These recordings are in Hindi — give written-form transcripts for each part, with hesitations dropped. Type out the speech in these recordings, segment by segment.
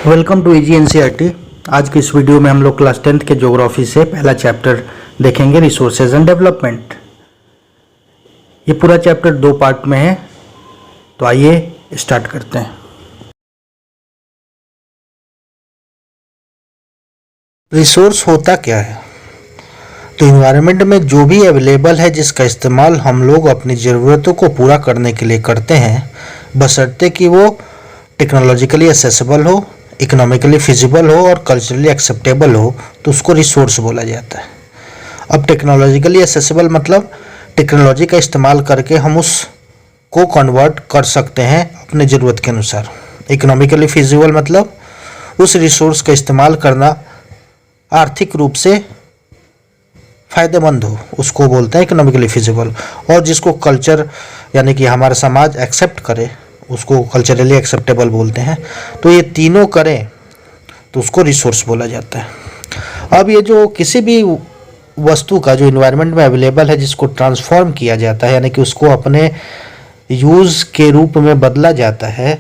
Welcome to easy NCERT. आज की इस वीडियो में हम लोग क्लास 10th के ज्योग्राफी से पहला चैप्टर देखेंगे, रिसोर्सेज एंड डेवलपमेंट। ये पूरा चैप्टर दो पार्ट में है, तो आइए स्टार्ट करते हैं। रिसोर्स होता क्या है? तो इन्वायरमेंट में जो भी अवेलेबल है जिसका इस्तेमाल हम लोग अपनी ज़रूरतों को पूरा करने के लिए करते हैं, बशर्ते कि वो टेक्नोलॉजिकली एक्सेसिबल हो, इकोनॉमिकली फिजिबल हो और कल्चरली एक्सेप्टेबल हो, तो उसको रिसोर्स बोला जाता है। अब टेक्नोलॉजिकली एक्सेसिबल मतलब टेक्नोलॉजी का इस्तेमाल करके हम उसको कन्वर्ट कर सकते हैं अपने ज़रूरत के अनुसार। इकोनॉमिकली फिजिबल मतलब उस रिसोर्स का इस्तेमाल करना आर्थिक रूप से फ़ायदेमंद हो, उसको बोलते हैं इकोनॉमिकली फिजिबल। और जिसको कल्चर यानी कि हमारा समाज एक्सेप्ट करे, उसको कल्चरली एक्सेप्टेबल बोलते हैं। तो ये तीनों करें तो उसको रिसोर्स बोला जाता है। अब ये जो किसी भी वस्तु का जो इन्वायरमेंट में अवेलेबल है, जिसको ट्रांसफॉर्म किया जाता है यानी कि उसको अपने यूज़ के रूप में बदला जाता है,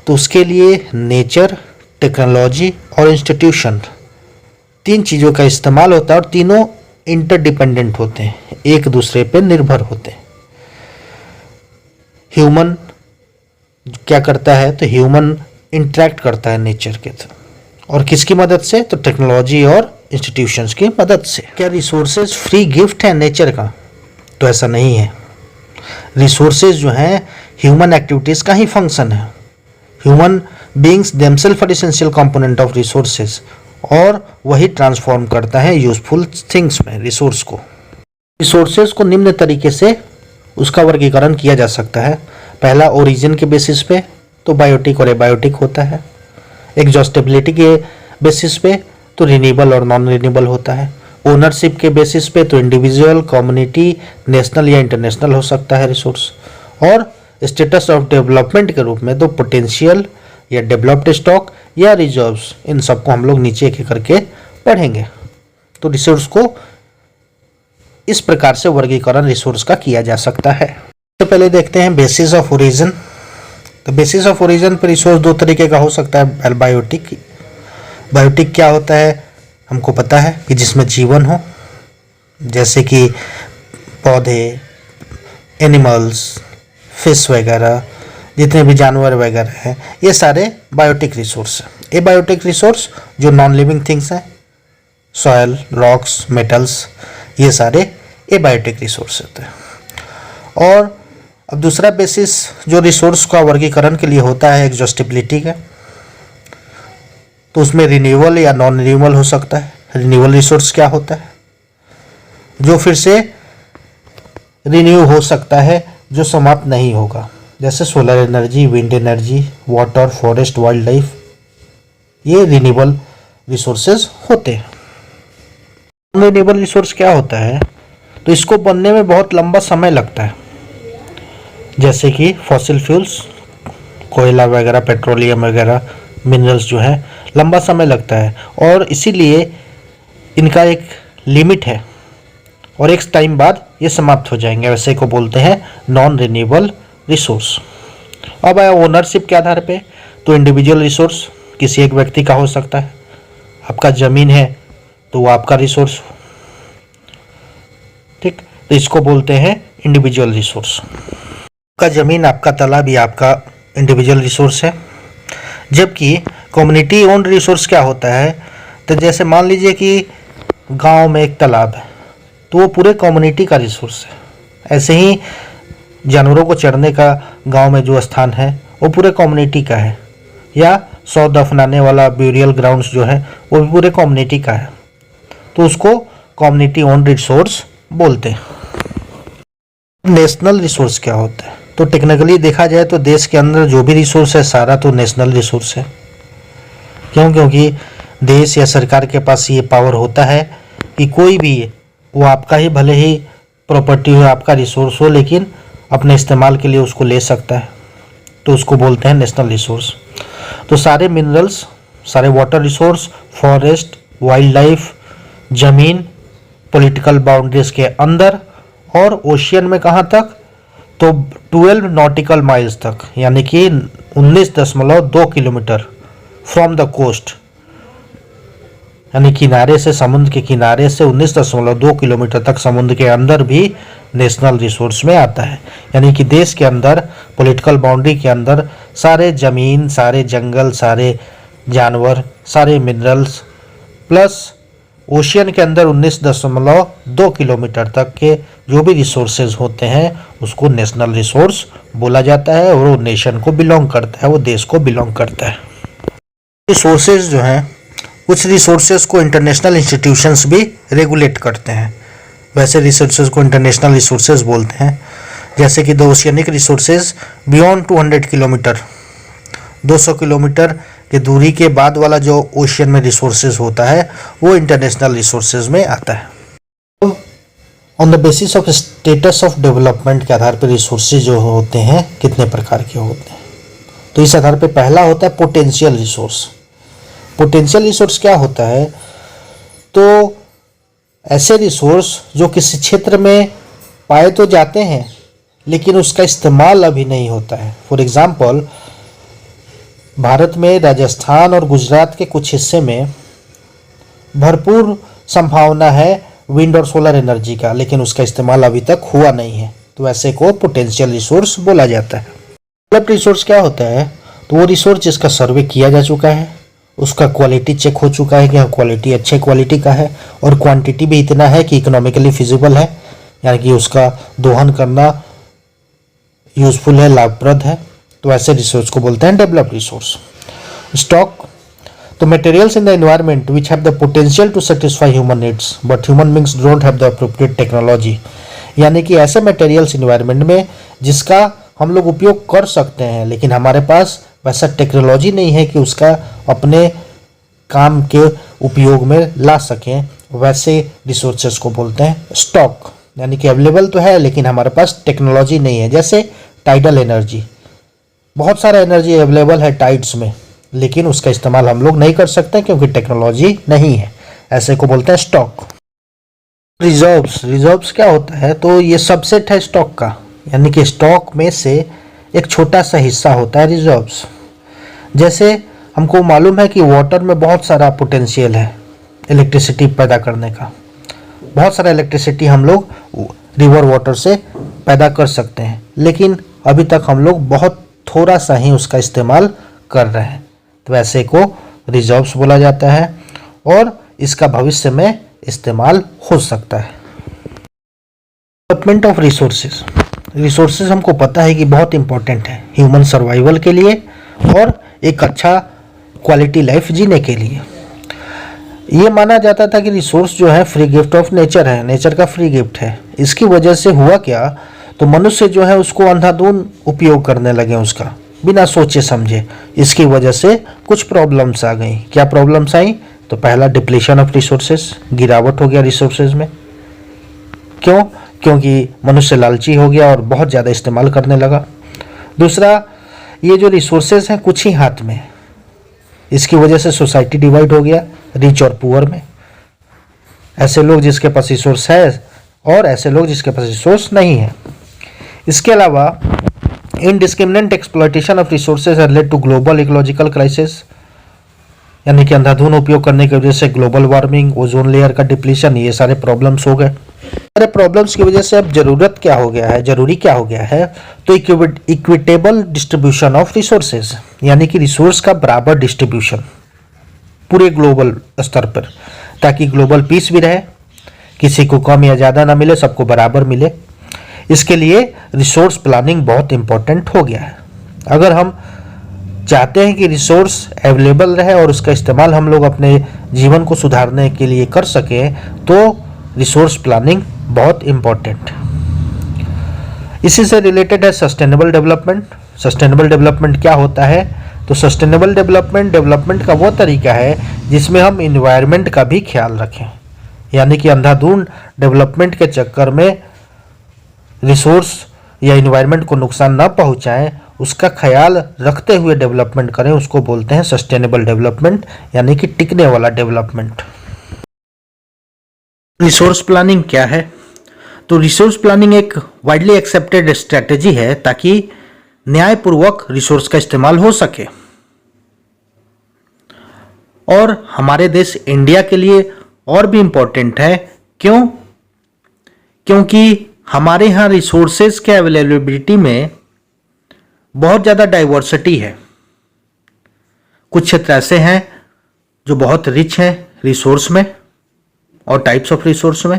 तो उसके लिए नेचर, टेक्नोलॉजी और इंस्टीट्यूशन, तीन चीज़ों का इस्तेमाल होता है और तीनों इंटरडिपेंडेंट होते हैं, एक दूसरे पे निर्भर होते हैं। ह्यूमन क्या करता है? तो ह्यूमन इंटरेक्ट करता है नेचर के थ्रू, और किसकी मदद से? तो टेक्नोलॉजी और इंस्टीट्यूशंस की मदद से। क्या रिसोर्सेज फ्री गिफ्ट है नेचर का? तो ऐसा नहीं है। रिसोर्सेज जो हैं ह्यूमन एक्टिविटीज़ का ही फंक्शन है। Human beings themselves are essential component of resources, और वही ट्रांसफॉर्म करता है यूजफुल थिंग्स में रिसोर्स को। रिसोर्सेज को निम्न तरीके से उसका वर्गीकरण किया जा सकता है। पहला, ओरिजिन के बेसिस पे, तो बायोटिक और एबायोटिक होता है। एग्जॉस्टेबिलिटी के बेसिस पे, तो रिन्यूएबल और नॉन रिन्यूएबल होता है। ओनरशिप के बेसिस पे, तो इंडिविजुअल, कम्युनिटी, नेशनल या इंटरनेशनल हो सकता है रिसोर्स। और स्टेटस ऑफ डेवलपमेंट के रूप में तो पोटेंशियल या डेवलप्ड स्टॉक या रिजर्व्स, इन सबको हम लोग नीचे एक करके पढ़ेंगे। तो रिसोर्स को इस प्रकार से वर्गीकरण रिसोर्स का किया जा सकता है। तो पहले देखते हैं बेसिस ऑफ ओरिजिन। तो बेसिस ऑफ ओरिजिन पर रिसोर्स दो तरीके का हो सकता है। बायोटिक, बायोटिक क्या होता है हमको पता है कि जिसमें जीवन हो, जैसे कि पौधे, एनिमल्स, फिश वगैरह, जितने भी जानवर वगैरह हैं, ये सारे बायोटिक रिसोर्स हैं। एबायोटिक रिसोर्स जो नॉन लिविंग थिंग्स हैं, सॉयल, रॉक्स, मेटल्स, ये सारे एबायोटिक रिसोर्स होते हैं। और अब दूसरा बेसिस जो रिसोर्स का वर्गीकरण के लिए होता है एग्जॉस्टिबिलिटी का, तो उसमें रिन्यूएबल या नॉन रिन्यूएबल हो सकता है। रिन्यूएबल रिसोर्स क्या होता है? जो फिर से रिन्यू हो सकता है, जो समाप्त नहीं होगा, जैसे solar energy, wind energy, water, forest, wild life, ये रिन्यूएबल रिसोर्सेज होते हैं। नॉन रिन्यूएबल रिसोर्स क्या होता है? तो इसको बनने में बहुत लंबा समय लगता है, जैसे कि फॉसिल फ्यूल्स, कोयला वगैरह, पेट्रोलियम वगैरह, मिनरल्स जो है, लंबा समय लगता है और इसीलिए इनका एक लिमिट है और एक टाइम बाद ये समाप्त हो जाएंगे। वैसे को बोलते हैं नॉन रिन्यूएबल रिसोर्स। अब आया ओनरशिप के आधार पे, तो इंडिविजुअल रिसोर्स किसी एक व्यक्ति का हो सकता है। आपका ज़मीन है तो वो आपका रिसोर्स, ठीक, तो इसको बोलते हैं इंडिविजुअल रिसोर्स। आपका ज़मीन, आपका तालाब, ये आपका इंडिविजुअल रिसोर्स है। जबकि कम्युनिटी ओन्ड रिसोर्स क्या होता है? तो जैसे मान लीजिए कि गांव में एक तालाब है, तो वो पूरे कम्युनिटी का रिसोर्स है। ऐसे ही जानवरों को चरने का गांव में जो स्थान है वो पूरे कम्युनिटी का है, या शव दफनाने वाला ब्यूरियल ग्राउंड्स जो है वो भी पूरे कम्युनिटी का है, तो उसको कम्युनिटी ओन्ड रिसोर्स बोलते हैं। नेशनल रिसोर्स क्या होता है? तो टेक्निकली देखा जाए तो देश के अंदर जो भी रिसोर्स है सारा तो नेशनल रिसोर्स है। क्यों? क्योंकि देश या सरकार के पास ये पावर होता है कि कोई भी, वो आपका ही भले ही प्रॉपर्टी हो, आपका रिसोर्स हो, लेकिन अपने इस्तेमाल के लिए उसको ले सकता है, तो उसको बोलते हैं नेशनल रिसोर्स। तो सारे मिनरल्स, सारे water resource, forest, wild life, ज़मीन पॉलिटिकल बाउंड्रीज के अंदर, और ओशियन में कहाँ तक? तो 12 नॉटिकल माइल्स तक, यानी कि 19.2 किलोमीटर फ्रॉम द कोस्ट, यानी किनारे से, समुद्र के किनारे से 19.2 किलोमीटर तक समुद्र के अंदर भी नेशनल रिसोर्स में आता है। यानी कि देश के अंदर, पॉलिटिकल बाउंड्री के अंदर सारे जमीन, सारे जंगल, सारे जानवर, सारे मिनरल्स प्लस ओशियन के अंदर 19.2 किलोमीटर तक के जो भी रिसोर्सेज होते हैं उसको नेशनल रिसोर्स बोला जाता है, और वो नेशन को बिलोंग करता है, वो देश को बिलोंग करता है। रिसोर्सेज जो हैं, कुछ रिसोर्सेज को इंटरनेशनल इंस्टीट्यूशंस भी रेगुलेट करते हैं। वैसे रिसोर्सेज को इंटरनेशनल रिसोर्सेज बोलते हैं, जैसे कि the oceanic resources beyond 200 kilometre, 200 kilometre की दूरी के बाद वाला जो ओशियन में रिसोर्सेज होता है वो इंटरनेशनल रिसोर्सेज में आता है। On the basis of status of development के आधार पर रिसोर्सेज जो होते हैं कितने प्रकार के होते हैं, तो इस आधार पे पहला होता है पोटेंशियल रिसोर्स। पोटेंशियल रिसोर्स क्या होता है, तो ऐसे रिसोर्स जो किसी क्षेत्र में पाए तो जाते हैं लेकिन उसका इस्तेमाल अभी नहीं होता है। फॉर एग्जांपल, भारत में राजस्थान और गुजरात के कुछ हिस्से में भरपूर संभावना है विंड और सोलर एनर्जी का, लेकिन उसका इस्तेमाल अभी तक हुआ नहीं है, तो ऐसे को पोटेंशियल रिसोर्स बोला जाता है। डेवलप्ड रिसोर्स क्या होता है, तो वो रिसोर्स जिसका सर्वे किया जा चुका है, उसका क्वालिटी चेक हो चुका है कि हाँ क्वालिटी अच्छे क्वालिटी का है, और क्वांटिटी भी इतना है कि इकोनॉमिकली फिजिबल है, यानी कि उसका दोहन करना यूजफुल है, लाभप्रद है, तो ऐसे रिसोर्स को बोलते हैं डेवलप्ड रिसोर्स। स्टॉक, तो materials in the environment which have the potential to satisfy human needs but human beings don't have the appropriate technology, यानी कि ऐसे मटेरियल्स एनवायरनमेंट में जिसका हम लोग उपयोग कर सकते हैं लेकिन हमारे पास वैसा टेक्नोलॉजी नहीं है कि उसका अपने काम के उपयोग में ला सकें, वैसे रिसोर्सेज को बोलते हैं स्टॉक। यानी कि अवेलेबल तो है लेकिन हमारे पास टेक्नोलॉजी नहीं है, जैसे टाइडल एनर्जी, बहुत सारा एनर्जी अवेलेबल है टाइड्स में लेकिन उसका इस्तेमाल हम लोग नहीं कर सकते क्योंकि टेक्नोलॉजी नहीं है, ऐसे को बोलते हैं स्टॉक। रिजर्व्स, रिजर्व्स क्या होता है, तो ये सबसेट है स्टॉक का, यानी कि स्टॉक में से एक छोटा सा हिस्सा होता है रिजर्व्स। जैसे हमको मालूम है कि वाटर में बहुत सारा पोटेंशियल है इलेक्ट्रिसिटी पैदा करने का, बहुत सारा इलेक्ट्रिसिटी हम लोग रिवर वाटर से पैदा कर सकते हैं, लेकिन अभी तक हम लोग बहुत थोड़ा सा ही उसका इस्तेमाल कर रहे हैं, तो ऐसे को रिजर्व्स बोला जाता है और इसका भविष्य में इस्तेमाल हो सकता है। डेवलपमेंट ऑफ रिसोर्सेज, रिसोर्सेज हमको पता है कि बहुत इंपॉर्टेंट है ह्यूमन सर्वाइवल के लिए और एक अच्छा क्वालिटी लाइफ जीने के लिए। ये माना जाता था कि रिसोर्स जो है फ्री गिफ्ट ऑफ नेचर है, नेचर का फ्री गिफ्ट है। इसकी वजह से हुआ क्या, तो मनुष्य जो है उसको अंधाधुंध उपयोग करने लगे उसका, बिना सोचे समझे। इसकी वजह से कुछ प्रॉब्लम्स आ गई। क्या प्रॉब्लम्स आई, तो पहला डिप्लीशन ऑफ रिसोर्सेज, गिरावट हो गया रिसोर्सेज में। क्यों, क्योंकि मनुष्य लालची हो गया और बहुत ज़्यादा इस्तेमाल करने लगा। दूसरा, ये जो रिसोर्सेज हैं कुछ ही हाथ में, इसकी वजह से सोसाइटी डिवाइड हो गया रिच और पुअर में। ऐसे लोग जिसके पास रिसोर्स है और ऐसे लोग जिसके पास रिसोर्स नहीं है। इसके अलावा indiscriminate exploitation of resources has led to global ecological crisis, यानी कि अंधाधुंध उपयोग करने की वजह से ग्लोबल वार्मिंग, ओजोन लेयर का डिप्लीशन, ये सारे प्रॉब्लम्स हो गए। सारे प्रॉब्लम्स की वजह से अब जरूरत क्या हो गया है, जरूरी क्या हो गया है, तो इक्विटेबल डिस्ट्रीब्यूशन ऑफ रिसोर्सेज, यानी कि रिसोर्स का बराबर डिस्ट्रीब्यूशन पूरे ग्लोबल स्तर पर, ताकि ग्लोबल पीस भी रहे, किसी को कम या ज़्यादा ना मिले, सबको बराबर मिले। इसके लिए रिसोर्स प्लानिंग बहुत इंपॉर्टेंट हो गया है। अगर हम चाहते हैं कि रिसोर्स अवेलेबल रहे और उसका इस्तेमाल हम लोग अपने जीवन को सुधारने के लिए कर सकें, तो रिसोर्स प्लानिंग बहुत इंपॉर्टेंट। इसी से रिलेटेड है सस्टेनेबल डेवलपमेंट। सस्टेनेबल डेवलपमेंट क्या होता है, तो सस्टेनेबल डेवलपमेंट का वो तरीका है जिसमें हम इन्वायरमेंट का भी ख्याल रखें, यानी कि अंधाधुंध डेवलपमेंट के चक्कर में रिसोर्स या इन्वायरमेंट को नुकसान न पहुंचाएं, उसका ख्याल रखते हुए डेवलपमेंट करें, उसको बोलते हैं सस्टेनेबल डेवलपमेंट, यानी कि टिकने वाला डेवलपमेंट। रिसोर्स प्लानिंग क्या है, तो रिसोर्स प्लानिंग एक वाइडली एक्सेप्टेड स्ट्रेटेजी है ताकि न्यायपूर्वक रिसोर्स का इस्तेमाल हो सके। और हमारे देश इंडिया के लिए और भी इम्पोर्टेंट है। क्यों? क्योंकि हमारे यहाँ रिसोर्सेज के अवेलेबिलिटी में बहुत ज़्यादा डाइवर्सिटी है। कुछ क्षेत्र ऐसे हैं जो बहुत रिच हैं रिसोर्स में और टाइप्स ऑफ रिसोर्स में,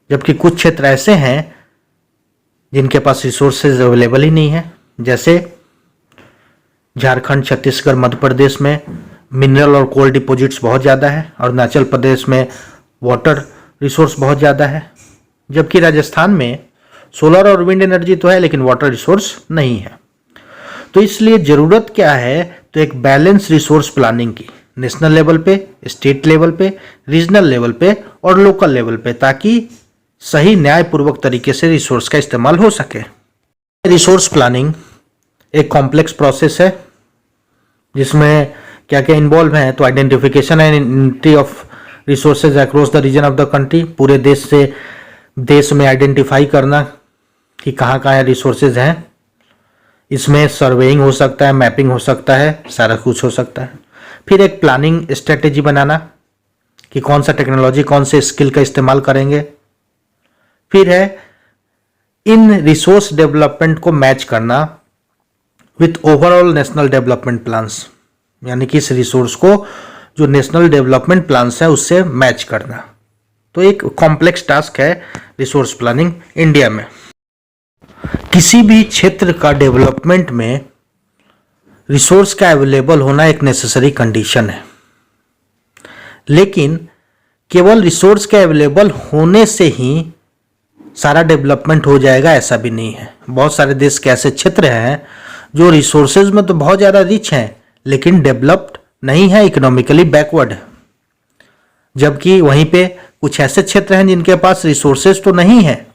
जबकि कुछ क्षेत्र ऐसे हैं जिनके पास रिसोर्सेज अवेलेबल ही नहीं है। जैसे झारखंड, छत्तीसगढ़, मध्य प्रदेश में मिनरल और कोल डिपॉजिट्स बहुत ज़्यादा है, और अरुणाचल प्रदेश में वाटर रिसोर्स बहुत ज़्यादा है, जबकि राजस्थान में सोलर और विंड एनर्जी तो है लेकिन वाटर रिसोर्स नहीं है। तो इसलिए ज़रूरत क्या है? तो एक बैलेंस रिसोर्स प्लानिंग की, नेशनल लेवल पे, स्टेट लेवल पे, रीजनल लेवल पे और लोकल लेवल पे, ताकि सही न्यायपूर्वक तरीके से रिसोर्स का इस्तेमाल हो सके। रिसोर्स प्लानिंग एक कॉम्प्लेक्स प्रोसेस है जिसमें क्या क्या इन्वॉल्व है। तो identification and entry of resources across the region of the country, पूरे देश में आइडेंटिफाई करना कि कहाँ कहाँ रिसोर्सेज हैं। इसमें सर्वेइंग हो सकता है, मैपिंग हो सकता है, सारा कुछ हो सकता है। फिर एक प्लानिंग स्ट्रेटेजी बनाना कि कौन सा टेक्नोलॉजी, कौन से स्किल का इस्तेमाल करेंगे। फिर है इन रिसोर्स डेवलपमेंट को मैच करना with overall national development plans, यानी कि इस रिसोर्स को जो नेशनल डेवलपमेंट प्लान्स है उससे मैच करना। तो एक कॉम्प्लेक्स टास्क है रिसोर्स प्लानिंग इंडिया में। किसी भी क्षेत्र का डेवलपमेंट में रिसोर्स का अवेलेबल होना एक नेसेसरी कंडीशन है, लेकिन केवल रिसोर्स के अवेलेबल होने से ही सारा डेवलपमेंट हो जाएगा ऐसा भी नहीं है। बहुत सारे देश के ऐसे क्षेत्र हैं जो रिसोर्सेज में तो बहुत ज़्यादा रिच हैं लेकिन डेवलप्ड नहीं है, इकोनॉमिकली बैकवर्ड है। जबकि वहीं पे कुछ ऐसे क्षेत्र हैं जिनके पास रिसोर्सेज तो नहीं है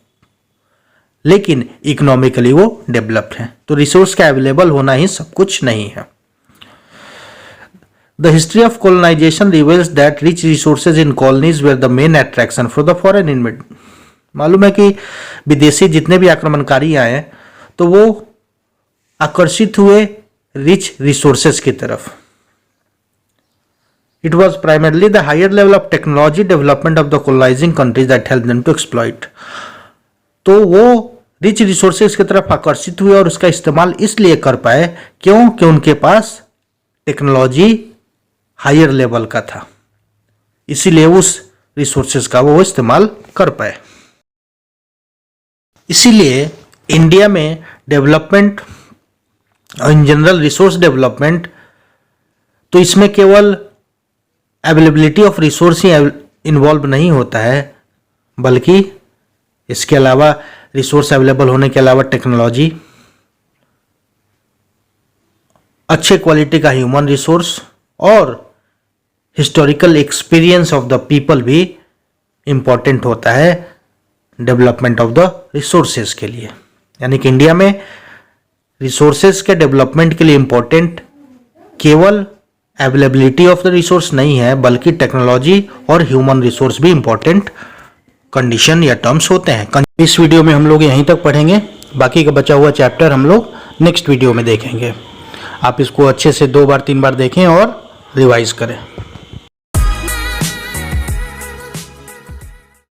लेकिन इकोनॉमिकली वो डेवलप्ड हैं। तो रिसोर्स का अवेलेबल होना ही सब कुछ नहीं है। The history of colonization reveals that rich resources in colonies were the main attraction for the foreign investment. मालूम है कि विदेशी जितने भी आक्रमणकारी आए तो वो आकर्षित हुए रिच रिसोर्सेज की तरफ। It was primarily the higher level of technology development of the colonizing countries that helped them to exploit. तो वो रिच रिसोर्सेज की तरफ आकर्षित हुए और उसका इस्तेमाल इसलिए कर पाए क्योंकि उनके पास टेक्नोलॉजी हायर लेवल का था, इसीलिए उस रिसोर्सेज का वो इस्तेमाल कर पाए। इसीलिए इंडिया में डेवलपमेंट और इन जनरल रिसोर्स डेवलपमेंट, तो इसमें केवल availability of resource he involve नहीं होता है, बल्कि इसके अलावा रिसोर्स अवेलेबल होने के अलावा टेक्नोलॉजी, अच्छे क्वालिटी का ह्यूमन रिसोर्स और historical experience of the people भी इम्पॉर्टेंट होता है डेवलपमेंट ऑफ द रिसोर्सेज के लिए। यानी कि इंडिया में रिसोर्सेज के डेवलपमेंट के लिए इम्पॉर्टेंट केवल अवेलेबिलिटी ऑफ द रिसोर्स नहीं है, बल्कि टेक्नोलॉजी और ह्यूमन रिसोर्स भी इम्पॉर्टेंट कंडीशन या टर्म्स होते हैं। इस वीडियो में हम लोग यहीं तक पढ़ेंगे, बाकी का बचा हुआ चैप्टर हम लोग नेक्स्ट वीडियो में देखेंगे। आप इसको अच्छे से 2 बार 3 बार देखें और रिवाइज करें।